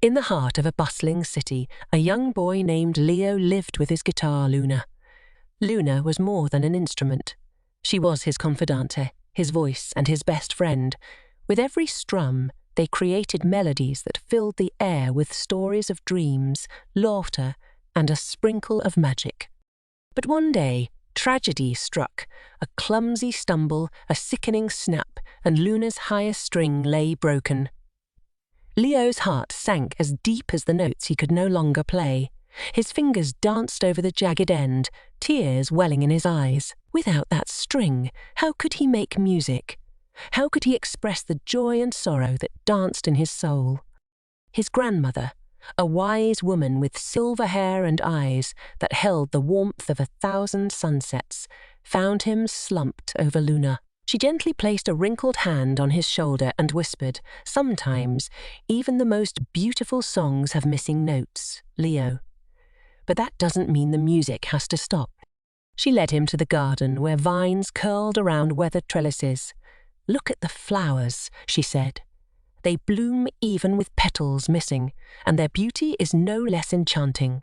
In the heart of a bustling city, a young boy named Leo lived with his guitar, Luna. Luna was more than an instrument. She was his confidante, his voice, and his best friend. With every strum, they created melodies that filled the air with stories of dreams, laughter, and a sprinkle of magic. But one day, tragedy struck. A clumsy stumble, a sickening snap, and Luna's highest string lay broken. Leo's heart sank as deep as the notes he could no longer play. His fingers danced over the jagged end, tears welling in his eyes. Without that string, how could he make music? How could he express the joy and sorrow that danced in his soul? His grandmother, a wise woman with silver hair and eyes that held the warmth of 1,000 sunsets, found him slumped over Luna. She gently placed a wrinkled hand on his shoulder and whispered, "Sometimes, even the most beautiful songs have missing notes, Leo. But that doesn't mean the music has to stop." She led him to the garden where vines curled around weathered trellises. "Look at the flowers," she said. "They bloom even with petals missing, and their beauty is no less enchanting."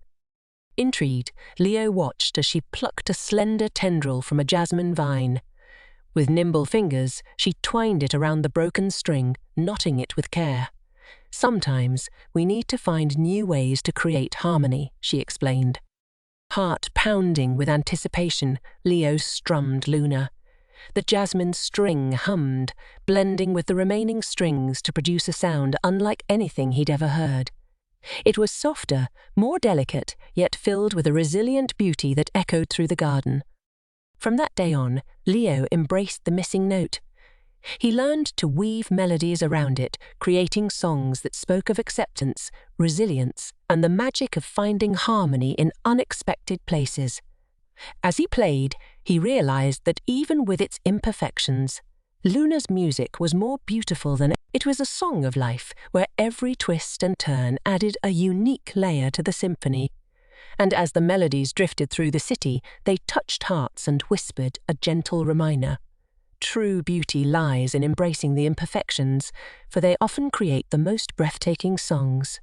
Intrigued, Leo watched as she plucked a slender tendril from a jasmine vine. With nimble fingers, she twined it around the broken string, knotting it with care. "Sometimes we need to find new ways to create harmony," she explained. Heart pounding with anticipation, Leo strummed Luna. The jasmine string hummed, blending with the remaining strings to produce a sound unlike anything he'd ever heard. It was softer, more delicate, yet filled with a resilient beauty that echoed through the garden. From that day on, Leo embraced the missing note. He learned to weave melodies around it, creating songs that spoke of acceptance, resilience, and the magic of finding harmony in unexpected places. As he played, he realized that even with its imperfections, Luna's music was more beautiful than it was a song of life where every twist and turn added a unique layer to the symphony. And as the melodies drifted through the city, they touched hearts and whispered a gentle reminder. True beauty lies in embracing the imperfections, for they often create the most breathtaking songs.